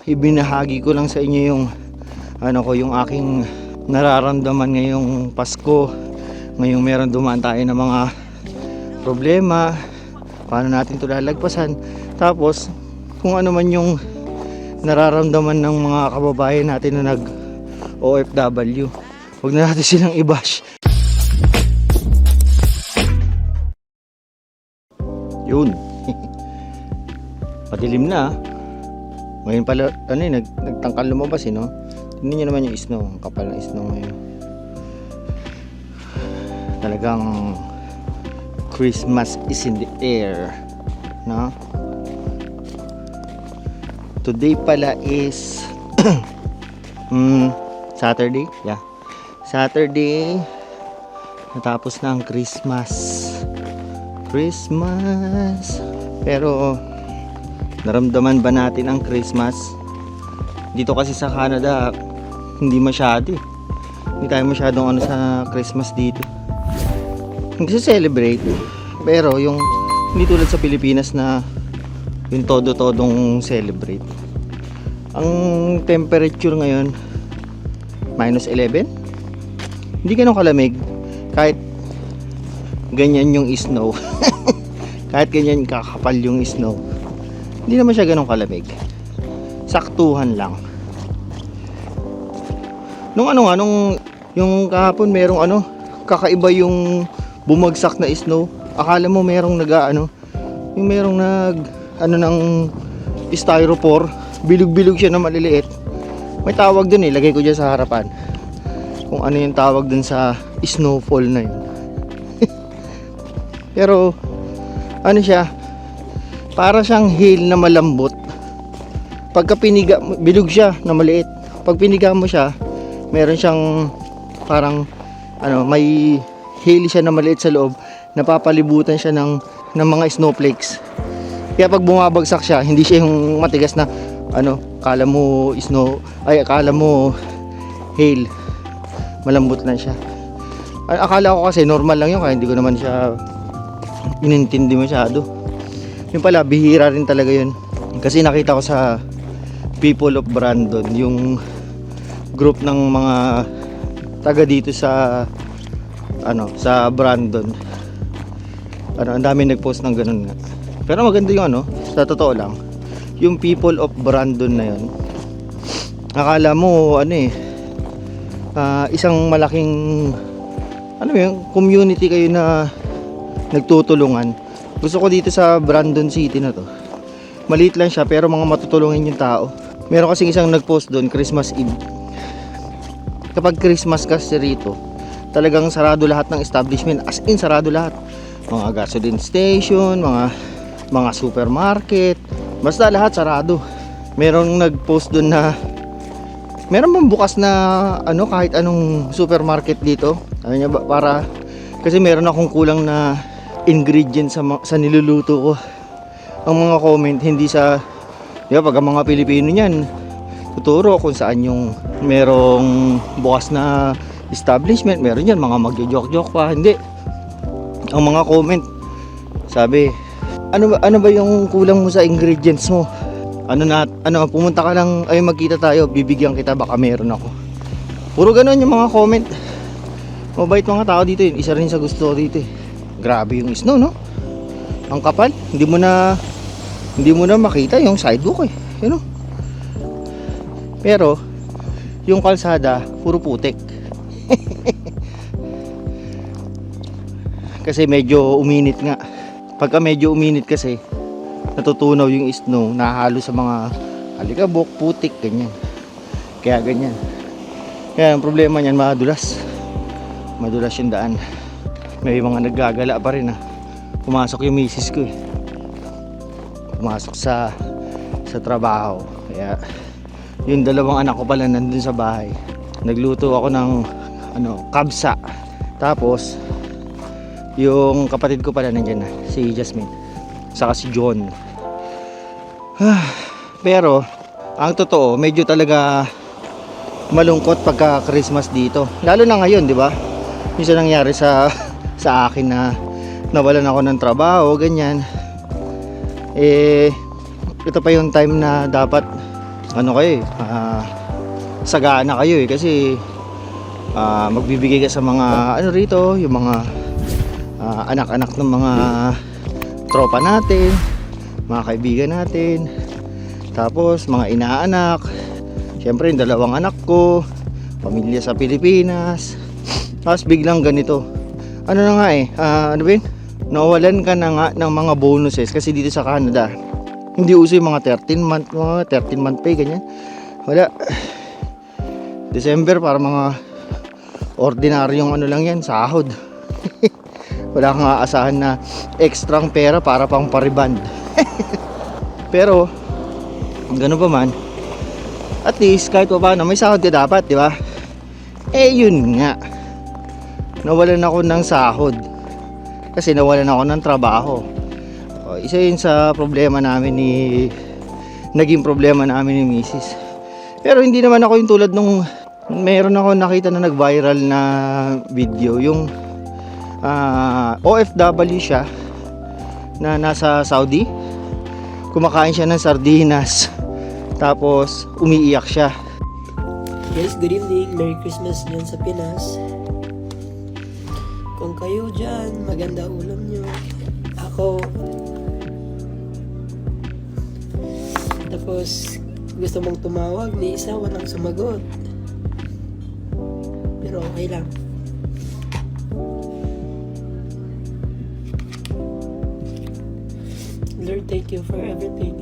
ibinahagi ko lang sa inyo yung yung aking nararamdaman ngayong Pasko. Ngayong meron dumaan tayo ng mga problema, paano natin ito lalagpasan. Tapos kung ano man yung nararamdaman ng mga kababayan natin na nag OFW, huwag na natin silang i-bash. Yun. Madilim na. Ngayon pala nagtangkal lumabas no. Tingnan niyo naman yung snow, ang kapal ng snow ngayon. Talagang Christmas is in the air, no? Today pala is Saturday, yeah. Saturday. Natapos na ang Christmas. Pero naramdaman ba natin ang Christmas? Dito kasi sa Canada, hindi masyado eh. Hindi tayo masyadong sa Christmas dito. Nagse-celebrate. Pero yung hindi tulad sa Pilipinas na yung todo-todong celebrate. Ang temperature ngayon -11. Hindi ganun kalamig. Kahit ganyan yung snow. Kahit ganyan kakapal yung snow, hindi naman siya ganun kalamig. Saktuhan lang. Nung yung kahapon merong kakaiba yung bumagsak na snow. Akala mo merong yung merong ng styrofoam, bilog-bilog siya na maliliit. May tawag dun lagay ko dyan sa harapan. Kung ano yung tawag dun sa snowfall na yun. Pero siya, para siyang hail na malambot. Pagka piniga, bilog siya na maliit. Pag piniga mo siya, meron siyang parang may hail siya na maliit sa loob. Napapalibutan siya ng mga snowflakes. Kaya pag bumabagsak siya, hindi siya yung matigas na akala mo akala mo hail. Malambot lang siya. Akala ko kasi normal lang yun, kaya hindi ko naman siya inintindi masyado. Yung pala, bihira rin talaga yun. Kasi nakita ko sa People of Brandon, yung group ng mga taga dito sa sa Brandon. Ang dami nagpost ng ganun nga. Pero maganda yung sa totoo lang, yung People of Brandon na yun, akala mo isang malaking community kayo na nagtutulungan. Gusto ko dito sa Brandon City na to, maliit lang siya pero mga matutulungin yung tao. Meron kasing isang nagpost doon, Christmas Eve. Kapag Christmas kasi rito, talagang sarado lahat ng establishment, as in sarado lahat. Mga gasoline station, mga supermarket, basta lahat sarado. Merong nagpost doon na meron bang bukas na kahit anong supermarket dito. Niya ba, para kasi meron akong kulang na ingredients sa niluluto ko. Ang mga comment hindi sa pag ang mga Pilipino niyan tuturo kung saan yung merong bukas na establishment, meron yan mga magjo-joke pa. Hindi, ang mga comment sabi, ano ba yung kulang mo sa ingredients mo? Pumunta ka lang, magkita tayo, bibigyan kita, baka meron ako. Puro ganun yung mga comment. Mabait mga tao dito yun. Isa rin sa gusto ko dito Grabe yung snow, no? Ang kapal. Hindi mo na makita yung sidewalk Pero yung kalsada puro putik. Kasi medyo uminit nga. Pagka medyo uminit kasi, natutunaw yung snow, nahalo sa mga alikabok, putik, ganyan. Kaya ganyan. Kaya ang problema niyan, madulas yung daan. May mga naggagala pa rin Pumasok yung misis ko pumasok sa trabaho. Kaya yung dalawang anak ko pala nandun sa bahay. Nagluto ako ng kabsa. Tapos yung kapatid ko pala nandyan si Jasmine, saka si John. Pero ang totoo, medyo talaga malungkot pagka Christmas dito. Lalo na ngayon, di ba? Minsan nangyari sa akin na nawalan ako ng trabaho, ganyan. Ito pa yung time na dapat ano kayo sagana kayo kasi magbibigay ka sa mga ano rito, yung mga anak-anak ng mga tropa natin, mga kaibigan natin, tapos mga inaanak, syempre yung dalawang anak ko, pamilya sa Pilipinas. Tapos biglang ganito, ano na nga ano ba yun, nawalan ka na nga ng mga bonuses kasi dito sa Canada hindi uso yung mga 13 month pay, ganyan. Wala. December para mga ordinaryong ano lang yan, sahod. Wala kang aasahan na extrang pera para pang pariband. Pero gano'n pa man, at least kahit pa paano may sahod ka dapat, di ba? Yun nga, nawalan ako ng sahod kasi nawalan ako ng trabaho. Isa yun sa problema namin naging problema namin ni Mrs. Pero hindi naman ako yung tulad nung meron ako nakita na nag-viral na video, yung OFW siya na nasa Saudi, kumakain siya ng sardinas tapos umiiyak siya. Guys, good evening. Merry Christmas dyan sa Pinas. Kung kayo dyan, maganda ulam nyo. Ako, tapos gusto mong tumawag ni isa, walang sumagot. Pero okay lang. Lord, thank you for everything.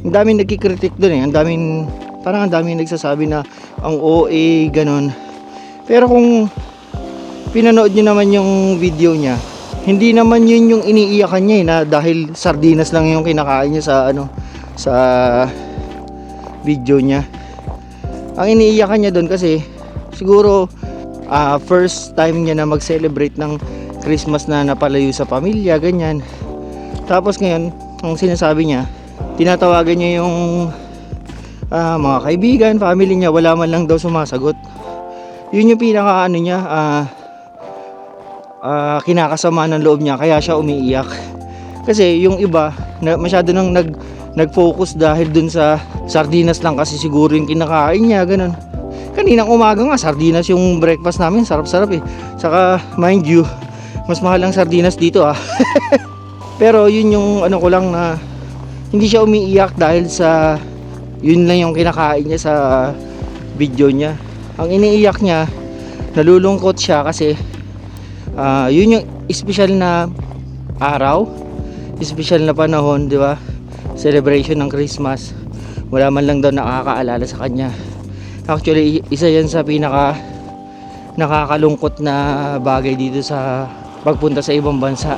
Ang daming nagkikritik doon ang daming nagsasabi na ang OA ganon. Pero kung pinanood nyo naman yung video niya, hindi naman yun yung iniiyakan niya na dahil sardinas lang yung kinakain niya sa video niya. Ang iniiyakan niya doon kasi siguro first time niya na mag-celebrate ng Christmas na napalayo sa pamilya, ganyan. Tapos ngayon, ang sinasabi niya, tinatawagan niya yung mga kaibigan, family niya, wala man lang daw sumasagot. Yun yung pinaka niya, kinakasama ng loob niya, kaya siya umiiyak. Kasi yung iba masyado nang nag-focus dahil dun sa sardinas lang kasi siguro yung kinakain niya, ganun. Kaninang umaga nga sardinas yung breakfast namin, sarap-sarap Saka mind you, mas mahal ang sardinas dito Pero yun yung ano ko lang, na hindi siya umiiyak dahil sa yun lang yung kinakain niya sa video niya. Ang iniiyak niya, nalulungkot siya kasi yun yung special na araw, special na panahon, di ba? Celebration ng Christmas. Wala man lang daw nakakaalala sa kanya. Actually, isa yan sa pinaka nakakalungkot na bagay dito sa pagpunta sa ibang bansa.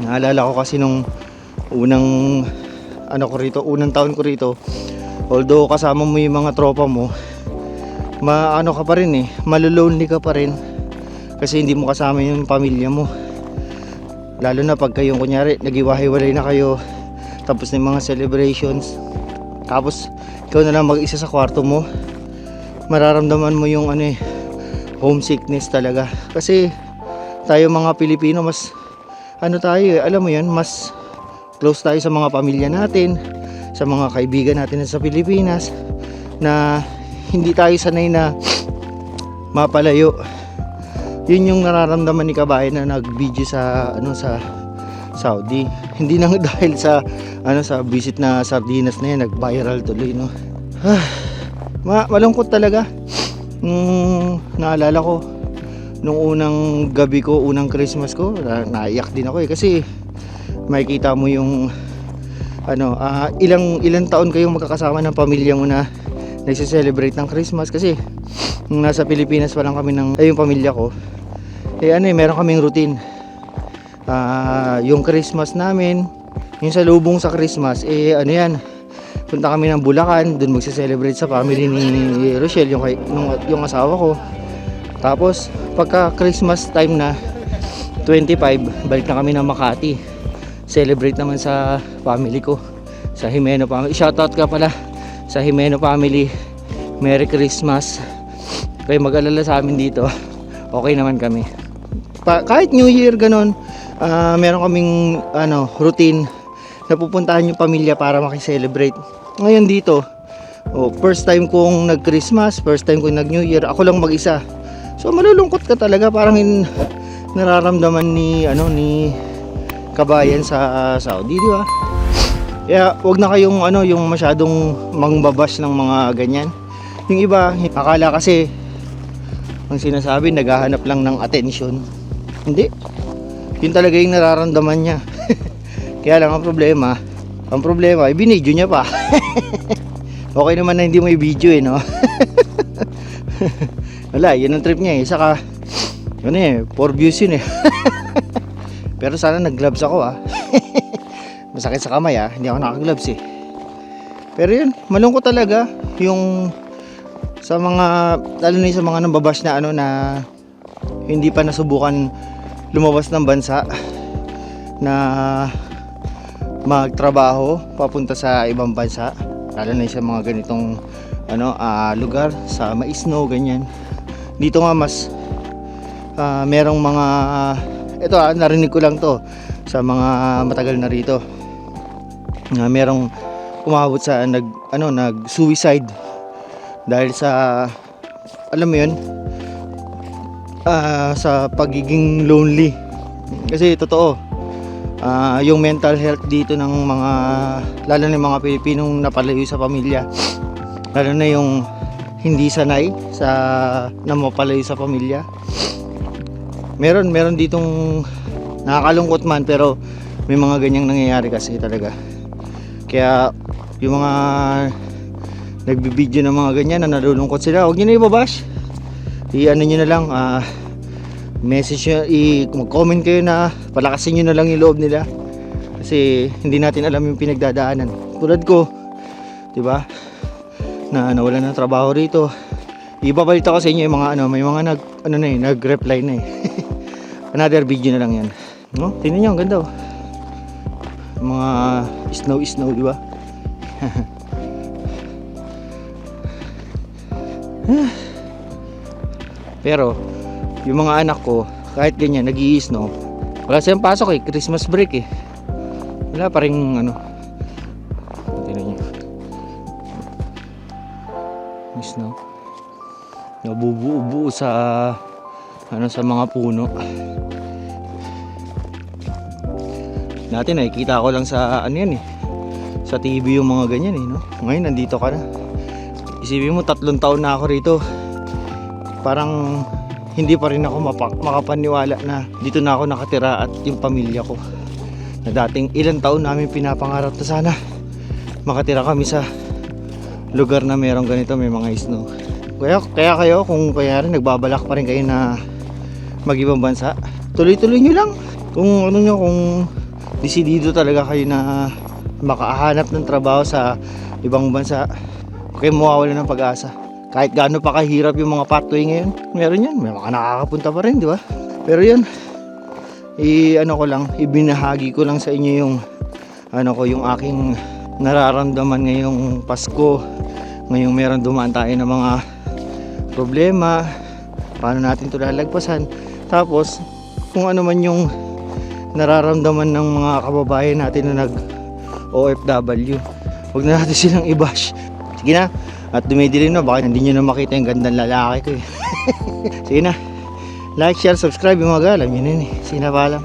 Naalala ko kasi nung unang taon ko rito, although kasama mo yung mga tropa mo, ka pa rin malolonely ka pa rin kasi hindi mo kasama yung pamilya mo. Lalo na pag kayong kunyari nagiwahiwalay na kayo, tapos ng mga celebrations, tapos ikaw na lang mag-isa sa kwarto mo, mararamdaman mo yung homesickness talaga. Kasi tayo mga Pilipino, mas alam mo yan, mas close tayo sa mga pamilya natin, sa mga kaibigan natin sa Pilipinas, na hindi tayo sanay na mapalayo. Yun yung nararamdaman ni kabayan na nag-video sa Saudi. Hindi na dahil sa sa visit na sardinas na yan, nag-viral tuloy, no. Malungkot talaga. Naalala ko nung unang gabi ko, unang Christmas ko, naiyak din ako kasi makikita mo yung ilang taon kayong magkakasama ng pamilya mo na nagse-celebrate ng Christmas. Kasi nung nasa Pilipinas pa lang kami yung pamilya ko, meron kaming routine. Yung Christmas namin, yung sa lubong sa Christmas, punta kami ng Bulacan, dun magse-celebrate sa family ni Rochelle, yung asawa ko. Tapos pagka Christmas time na 25, balik na kami ng Makati, celebrate naman sa family ko, sa Jimeno family. Shoutout ka pala sa Jimeno family, Merry Christmas. Kayo mag-alala sa amin dito, okay naman kami. Kahit New Year ganon, meron kaming routine na pupuntahan yung pamilya para makiselebrate. Ngayon dito, First time kong nag-Christmas, first time kong nag-New Year, ako lang mag-isa. So malulungkot ka talaga, parang nararamdaman ni kabayan sa Saudi, di ba? Kaya wag na kayong yung masyadong mangbabash ng mga ganyan. Yung iba, akala kasi ang sinasabi naghahanap lang ng attention. Hindi. Yun talaga yung nararamdaman niya. Kaya lang ang problema, ibinidyo niya pa. Okay naman na hindi mo i-video no? Wala, yun ang trip niya Saka, 4 views yun Pero sana nag-gloves ako Masakit sa kamay hindi ako naka-gloves Pero yun, malungkot talaga yung sa mga, lalo na sa mga nambabash na na hindi pa nasubukan lumabas ng bansa na magtrabaho papunta sa ibang bansa, lalo na sa mga ganitong lugar sa maisno ganyan. Dito nga mas merong mga ito narinig ko lang to sa mga matagal na rito na merong umabot sa nag-suicide dahil sa alam mo yun sa pagiging lonely. Kasi totoo yung mental health dito ng mga lalo na yung mga Pilipinong napalayo sa pamilya, lalo na yung hindi sanay sa na mapalayo sa pamilya, meron ditong nakakalungkot man, pero may mga ganyang nangyayari kasi talaga. Kaya yung mga nagbibideo ng mga ganyan na nalulungkot sila, huwag nyo na ibabash. Nyo na lang message nyo, mag-comment kayo na palakasin nyo na lang yung loob nila, kasi hindi natin alam yung pinagdadaanan. Tulad ko, diba, na nawalan ng trabaho rito. Ibabalita ko sa inyo yung mga may mga nag-reply na another video na lang yan, no? Tingnan nyo, ang ganda mga snow, diba? Pero yung mga anak ko kahit ganyan nag-i-snow, wala silang pasok Christmas break wala pa rin tingnan nyo yung snow nabubuo sa sa mga puno. Dati nakikita ko lang sa sa TV yung mga ganyan no? Ngayon nandito ka na. Isipin mo 3 taon na ako rito, parang hindi pa rin ako makapaniwala na dito na ako nakatira at yung pamilya ko na dating ilang taon namin pinapangarap na sana makatira kami sa lugar na merong ganito, may mga snow. Kaya kayo kung rin nagbabalak pa rin kayo na mag-ibang bansa, tuloy-tuloy nyo lang. Kung kung desidido talaga kayo na makahanap ng trabaho sa ibang bansa, okay, mawawala ng pag-asa. Kahit gaano pa kahirap yung mga pathway ngayon, meron yan, may mga nakakapunta pa rin, di ba? Pero yan, ibinahagi ko lang sa inyo yung yung aking nararamdaman ngayong Pasko. Ngayong meron dumaan tayo ng mga problema, paano natin ito lalagpasan. Tapos kung ano man yung nararamdaman ng mga kababayan natin na nag-OFW, huwag na natin silang i-bash. Sige na, at dumidilim na, baka hindi nyo na makita yung gandang lalaki ko Sige na, like, share, subscribe yung mga galam, yun Sige na, paalam.